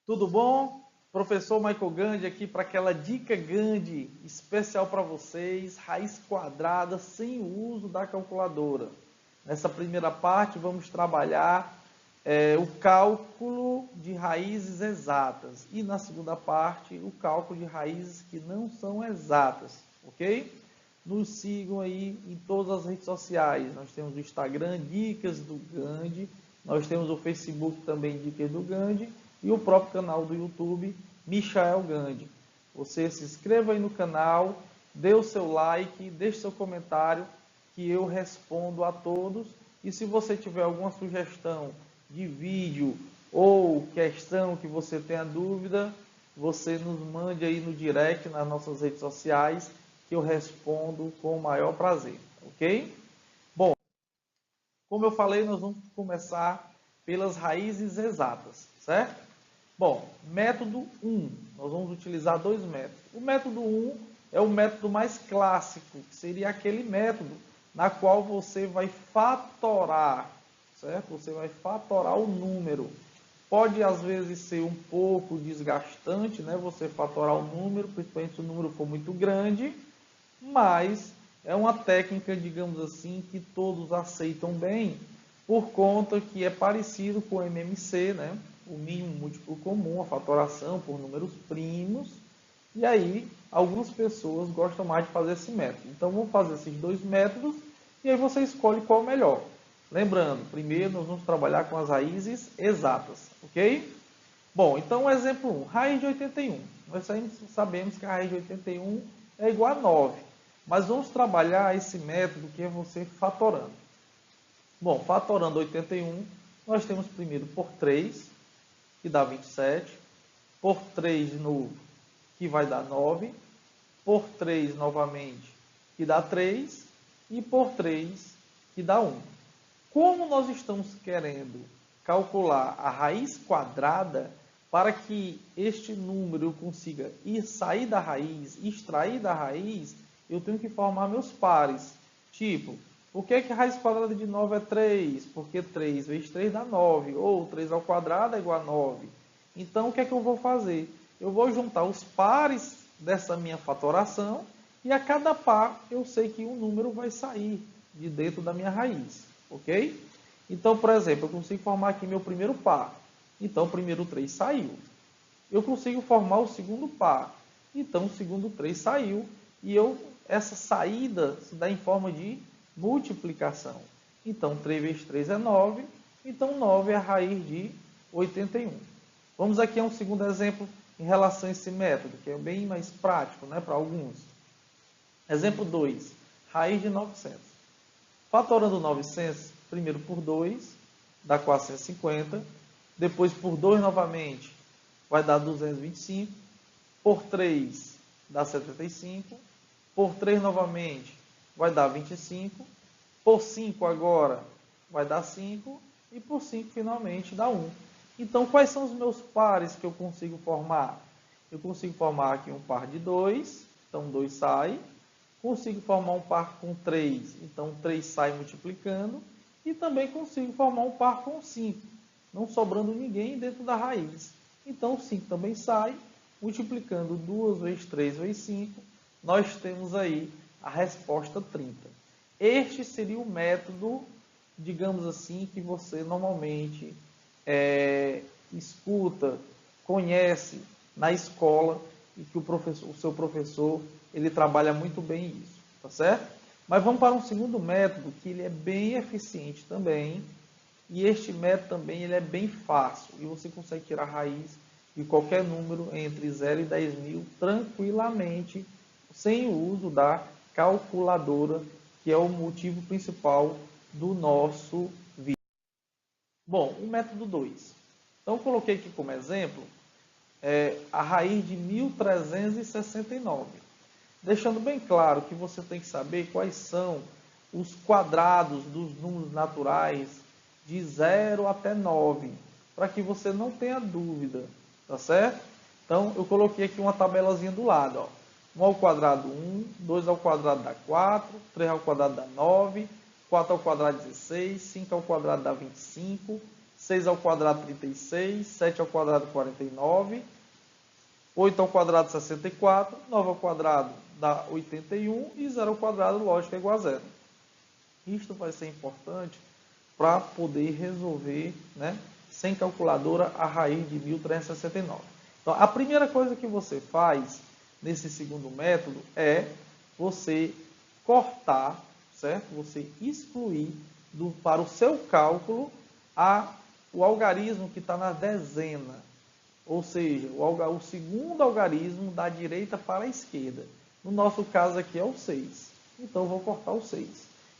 Tudo bom? Professor Michael Gandhi aqui para aquela dica Gandhi especial para vocês, raiz quadrada sem o uso da calculadora. Nessa primeira parte vamos trabalhar o cálculo de raízes exatas e na segunda parte o cálculo de raízes que não são exatas, ok? Nos sigam aí em todas as redes sociais. Nós temos o Instagram, Dicas do Gandhi, nós temos o Facebook também, Dicas do Gandhi, e o próprio canal do YouTube, Michael Gandhi. Você se inscreva aí no canal, dê o seu like, deixe seu comentário, que eu respondo a todos. E se você tiver alguma sugestão de vídeo ou questão que você tenha dúvida, você nos mande aí no direct nas nossas redes sociais, que eu respondo com o maior prazer, ok? Bom, como eu falei, nós vamos começar pelas raízes exatas, certo? Bom, método 1, nós vamos utilizar dois métodos. O método 1 é o método mais clássico, que seria aquele método na qual você vai fatorar, certo? Você vai fatorar o número. Pode, às vezes, ser um pouco desgastante, né? Você fatorar o número, principalmente se o número for muito grande, mas é uma técnica, digamos assim, que todos aceitam bem, por conta que é parecido com o MMC, né? O mínimo múltiplo comum, a fatoração por números primos, e aí algumas pessoas gostam mais de fazer esse método. Então vamos fazer esses dois métodos e aí você escolhe qual é o melhor. Lembrando, primeiro nós vamos trabalhar com as raízes exatas, ok? Bom, então o exemplo 1, raiz de 81. Nós sabemos que a raiz de 81 é igual a 9, mas vamos trabalhar esse método que é você fatorando. Bom, fatorando 81, nós temos primeiro por 3, que dá 27, por 3 de novo, que vai dar 9, por 3 novamente, que dá 3, e por 3, que dá 1. Como nós estamos querendo calcular a raiz quadrada, para que este número eu consiga sair da raiz, extrair da raiz, eu tenho que formar meus pares. Tipo, por que a raiz quadrada de 9 é 3? Porque 3 vezes 3 dá 9, ou 3 ao quadrado é igual a 9. Então, o que é que eu vou fazer? Eu vou juntar os pares dessa minha fatoração, e a cada par eu sei que um número vai sair de dentro da minha raiz, ok? Então, por exemplo, eu consigo formar aqui meu primeiro par. Então, o primeiro 3 saiu. Eu consigo formar o segundo par. Então, o segundo 3 saiu. E essa saída se dá em forma de multiplicação. Então, 3 vezes 3 é 9. Então, 9 é a raiz de 81. Vamos aqui a um segundo exemplo em relação a esse método, que é bem mais prático, né, para alguns. Exemplo 2, raiz de 900. Fatorando 900, primeiro por 2, dá 450. Depois por 2 novamente, vai dar 225. Por 3, dá 75. Por 3 novamente, vai dar 25. Por 5 agora, vai dar 5. E por 5 finalmente dá 1. Então, quais são os meus pares que eu consigo formar? Eu consigo formar aqui um par de 2, então 2 sai. Consigo formar um par com 3, então 3 sai multiplicando. E também consigo formar um par com 5, não sobrando ninguém dentro da raiz. Então 5 também sai, multiplicando 2 vezes 3 vezes 5, nós temos aí a resposta 30. Este seria o método, digamos assim, que você normalmente escuta, conhece na escola e que o seu professor ele trabalha muito bem isso, tá certo? Mas vamos para um segundo método que ele é bem eficiente também, e este método também ele é bem fácil e você consegue tirar a raiz de qualquer número entre 0 e 10 mil tranquilamente, sem o uso da calculadora, que é o motivo principal do nosso vídeo. Bom, o método 2. Então, eu coloquei aqui como exemplo a raiz de 1369. Deixando bem claro que você tem que saber quais são os quadrados dos números naturais de 0 até 9, para que você não tenha dúvida, tá certo? Então, eu coloquei aqui uma tabelazinha do lado, ó. 1 ao quadrado 1, 2 ao quadrado dá 4, 3 ao quadrado dá 9, 4 ao quadrado 16, 5 ao quadrado dá 25, 6 ao quadrado 36, 7 ao quadrado 49, 8 ao quadrado 64, 9 ao quadrado dá 81 e 0 ao quadrado, lógico, é igual a zero. Isto vai ser importante para poder resolver, né, sem calculadora a raiz de 1369. Então, a primeira coisa que você faz nesse segundo método é você cortar, certo? Você excluir para o seu cálculo o algarismo que está na dezena. Ou seja, o segundo algarismo da direita para a esquerda. No nosso caso aqui é o 6. Então, eu vou cortar o 6.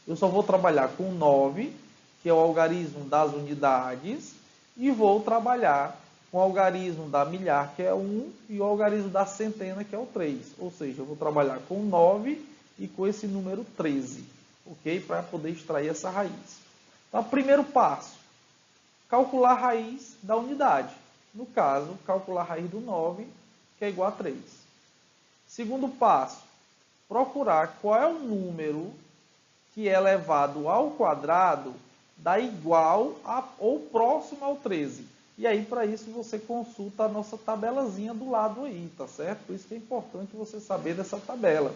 Eu só vou trabalhar com 9, que é o algarismo das unidades, e vou trabalhar com o algarismo da milhar, que é 1, e o algarismo da centena, que é o 3. Ou seja, eu vou trabalhar com 9 e com esse número 13, ok? Para poder extrair essa raiz. Então, primeiro passo, calcular a raiz da unidade. No caso, calcular a raiz do 9, que é igual a 3. Segundo passo, procurar qual é o número que é elevado ao quadrado dá igual ou próximo ao 13. E aí, para isso, você consulta a nossa tabelazinha do lado aí, tá certo? Por isso que é importante você saber dessa tabela.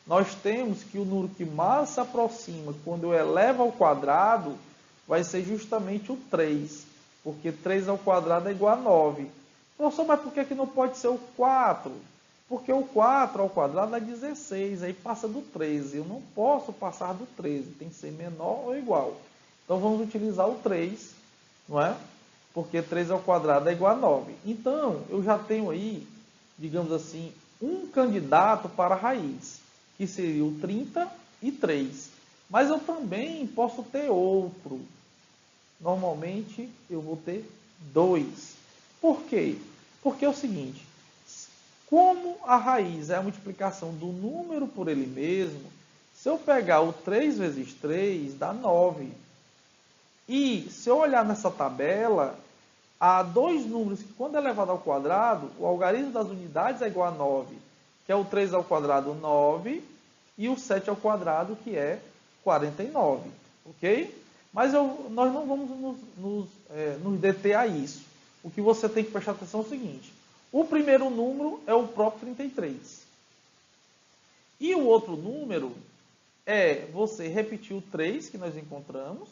Nós temos que o número que mais se aproxima quando eu elevo ao quadrado vai ser justamente o 3. Porque 3 ao quadrado é igual a 9. Professor, mas por que não pode ser o 4? Porque o 4 ao quadrado é 16, aí passa do 13. Eu não posso passar do 13, tem que ser menor ou igual. Então, vamos utilizar o 3, não é? Porque 3 ao quadrado é igual a 9. Então, eu já tenho aí, digamos assim, um candidato para a raiz, que seria o 33. Mas eu também posso ter outro. Normalmente, eu vou ter 2. Por quê? Porque é o seguinte, como a raiz é a multiplicação do número por ele mesmo, se eu pegar o 3 vezes 3, dá 9. E se eu olhar nessa tabela, há dois números que, quando elevado ao quadrado, o algarismo das unidades é igual a 9, que é o 3 ao quadrado, 9, e o 7 ao quadrado, que é 49. Ok? Mas nós não vamos nos deter a isso. O que você tem que prestar atenção é o seguinte. O primeiro número é o próprio 33. E o outro número é você repetir o 3 que nós encontramos,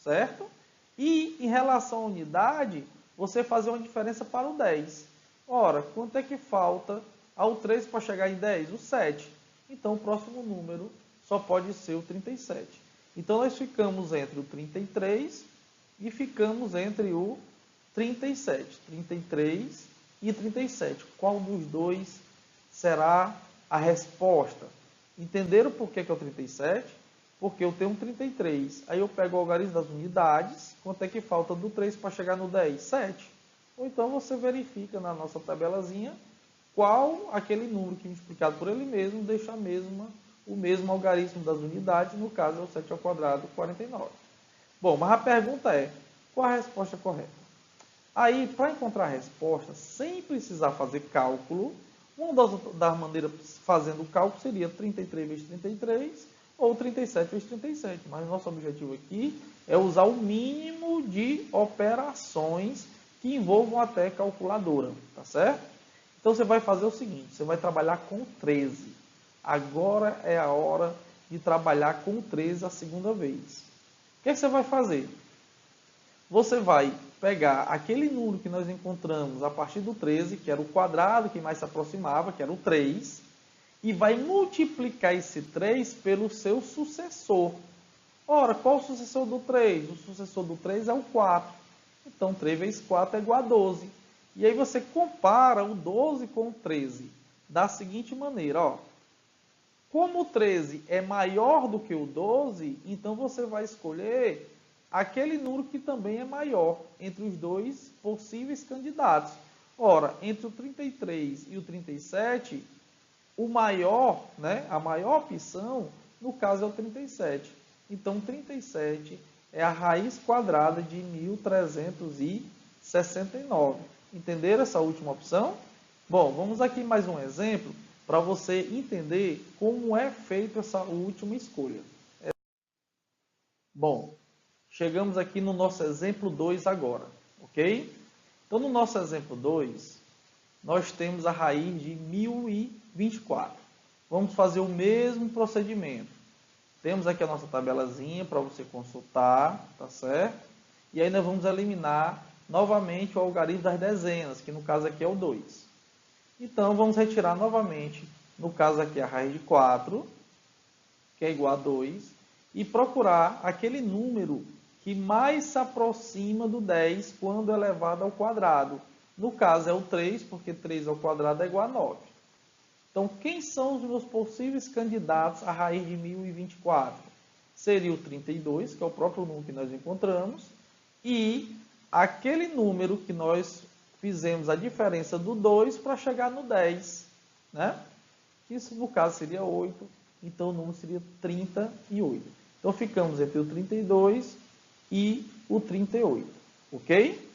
certo? E em relação à unidade, você fazer uma diferença para o 10. Ora, quanto é que falta ao 3 para chegar em 10? O 7. Então, o próximo número só pode ser o 37. Então, nós ficamos entre o 33 e ficamos entre o 37. 33 e 37. Qual dos dois será a resposta? Entenderam por que é o 37? Porque eu tenho um 33. Aí eu pego o algarismo das unidades. Quanto é que falta do 3 para chegar no 10? 7. Ou então você verifica na nossa tabelazinha qual aquele número que multiplicado por ele mesmo deixa o mesmo algarismo das unidades. No caso é o 7 ao quadrado, 49. Bom, mas a pergunta é, qual a resposta correta? Aí, para encontrar a resposta, sem precisar fazer cálculo, uma das maneiras fazendo o cálculo seria 33 vezes 33 ou 37 vezes 37. Mas nosso objetivo aqui é usar o mínimo de operações que envolvam até calculadora, tá certo? Então, você vai fazer o seguinte, você vai trabalhar com 13. Agora é a hora de trabalhar com 13 a segunda vez. O que você vai fazer? Você vai pegar aquele número que nós encontramos a partir do 13, que era o quadrado que mais se aproximava, que era o 3, e vai multiplicar esse 3 pelo seu sucessor. Ora, qual o sucessor do 3? O sucessor do 3 é o 4. Então, 3 vezes 4 é igual a 12. E aí você compara o 12 com o 13 da seguinte maneira, ó. Como o 13 é maior do que o 12, então você vai escolher aquele número que também é maior entre os dois possíveis candidatos. Ora, entre o 33 e o 37, o maior, né, a maior opção, no caso é o 37. Então, 37 é a raiz quadrada de 1369. Entenderam essa última opção? Bom, vamos aqui mais um exemplo para você entender como é feita essa última escolha. Bom, chegamos aqui no nosso exemplo 2 agora, ok? Então, no nosso exemplo 2, nós temos a raiz de 1024. Vamos fazer o mesmo procedimento. Temos aqui a nossa tabelazinha para você consultar, tá certo? E aí nós vamos eliminar novamente o algarismo das dezenas, que no caso aqui é o 2. Então, vamos retirar novamente, no caso aqui, a raiz de 4, que é igual a 2, e procurar aquele número que mais se aproxima do 10 quando elevado ao quadrado. No caso é o 3, porque 3 ao quadrado é igual a 9. Então, quem são os meus possíveis candidatos à raiz de 1024? Seria o 32, que é o próprio número que nós encontramos, e aquele número que nós fizemos a diferença do 2 para chegar no 10. Né? Isso, no caso, seria 8, então o número seria 38. Então, ficamos entre o 32 e o 38, ok?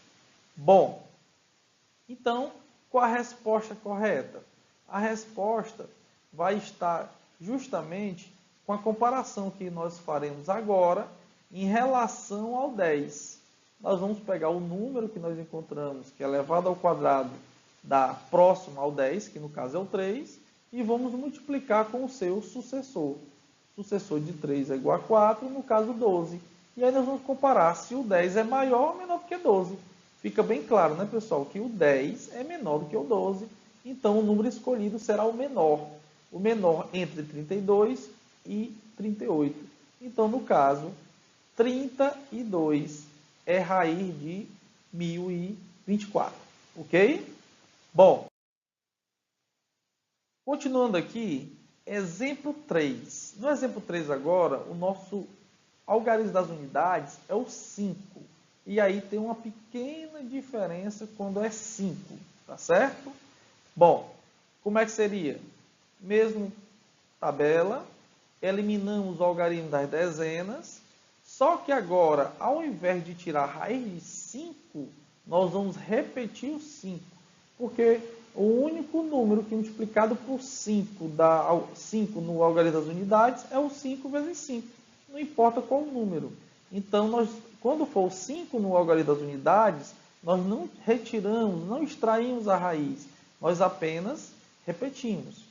Bom, então, qual a resposta correta? A resposta vai estar justamente com a comparação que nós faremos agora em relação ao 10. Nós vamos pegar o número que nós encontramos, que é elevado ao quadrado da próxima ao 10, que no caso é o 3, e vamos multiplicar com o seu sucessor. O sucessor de 3 é igual a 4, no caso 12. E aí nós vamos comparar se o 10 é maior ou menor do que 12. Fica bem claro, né, pessoal, que o 10 é menor do que o 12. Então, o número escolhido será o menor. O menor entre 32 e 38. Então, no caso, 32 é raiz de 1024. Ok? Bom, continuando aqui, exemplo 3. No exemplo 3 agora, o nosso algarismo das unidades é o 5. E aí tem uma pequena diferença quando é 5, tá certo? Bom, como é que seria? Mesmo tabela, eliminamos o algarismo das dezenas, só que agora, ao invés de tirar a raiz de 5, nós vamos repetir o 5, porque o único número que multiplicado por 5 dá 5 no algarismo das unidades é o 5 vezes 5, não importa qual o número. Então, quando for 5 no algarismo das unidades, nós não retiramos, não extraímos a raiz, nós apenas repetimos.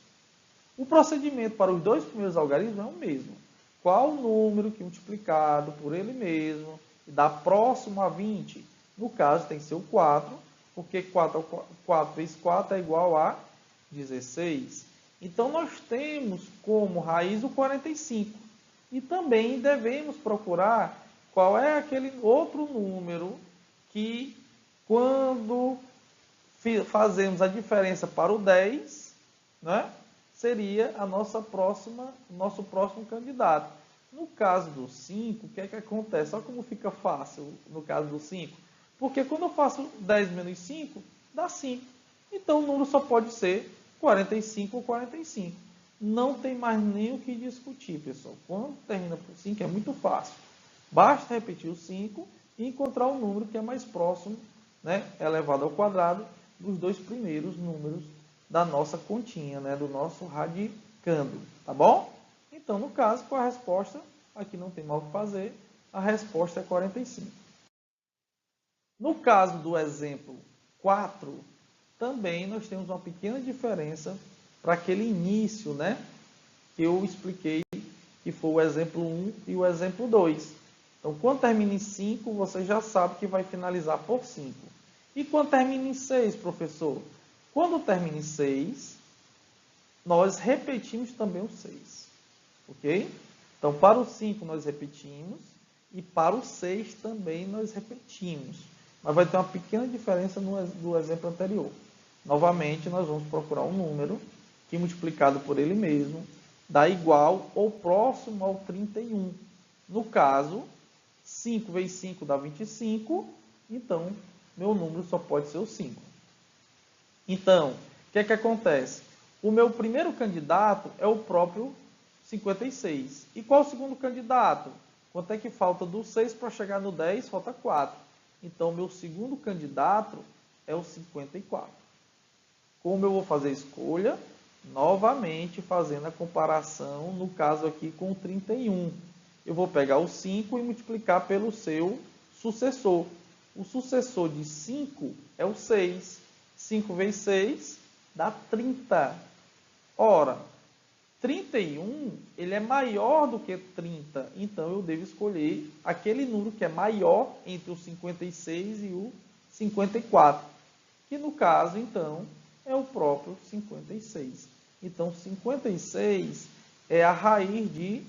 O procedimento para os dois primeiros algarismos é o mesmo. Qual o número que multiplicado por ele mesmo dá próximo a 20? No caso, tem que ser o 4, porque 4 vezes 4 é igual a 16. Então, nós temos como raiz o 45. E também devemos procurar qual é aquele outro número que, quando fazemos a diferença para o 10, né, seria o nosso próximo candidato. No caso do 5, o que é que acontece? Olha como fica fácil no caso do 5. Porque quando eu faço 10 menos 5, dá 5. Então, o número só pode ser 45 ou 45. Não tem mais nem o que discutir, pessoal. Quando termina por 5, é muito fácil. Basta repetir o 5 e encontrar o número que é mais próximo, né, elevado ao quadrado, dos dois primeiros números da nossa continha, né, do nosso radicando. Tá bom? Então, no caso, qual a resposta? Aqui não tem mal o que fazer. A resposta é 45. No caso do exemplo 4, também nós temos uma pequena diferença para aquele início, né, que eu expliquei, que foi o exemplo 1 e o exemplo 2. Então, quando termina em 5, você já sabe que vai finalizar por 5. E quando termina em 6, professor? Quando termina em 6, nós repetimos também o 6. Ok? Então, para o 5 nós repetimos e para o 6 também nós repetimos. Mas vai ter uma pequena diferença do exemplo anterior. Novamente, nós vamos procurar um número que, multiplicado por ele mesmo, dá igual ou próximo ao 31. No caso, 5 vezes 5 dá 25, então meu número só pode ser o 5. Então, o que é que acontece? O meu primeiro candidato é o próprio 56. E qual o segundo candidato? Quanto é que falta do 6 para chegar no 10? Falta 4. Então, o meu segundo candidato é o 54. Como eu vou fazer a escolha? Novamente, fazendo a comparação, no caso aqui, com o 31. eu vou pegar o 5 e multiplicar pelo seu sucessor. O sucessor de 5 é o 6. 5 vezes 6 dá 30. Ora, 31 ele é maior do que 30, então eu devo escolher aquele número que é maior entre o 56 e o 54, que no caso, então, é o próprio 56. Então, 56 é a raiz de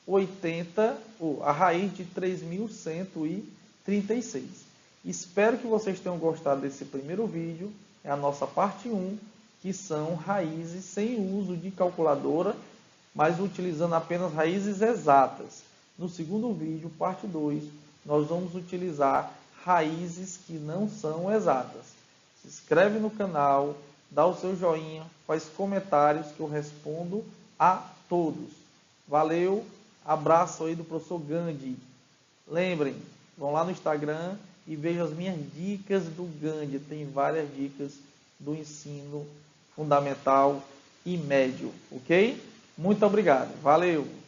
80, ou a raiz de 3.136. Espero que vocês tenham gostado desse primeiro vídeo, é a nossa parte 1, que são raízes sem uso de calculadora, mas utilizando apenas raízes exatas. No segundo vídeo, parte 2, nós vamos utilizar raízes que não são exatas. Se inscreve no canal, dá o seu joinha, faz comentários que eu respondo a todos. Valeu, abraço aí do professor Gandhi. Lembrem, vão lá no Instagram e vejam as minhas dicas do Gandhi. Tem várias dicas do ensino fundamental e médio, ok? Muito obrigado, valeu!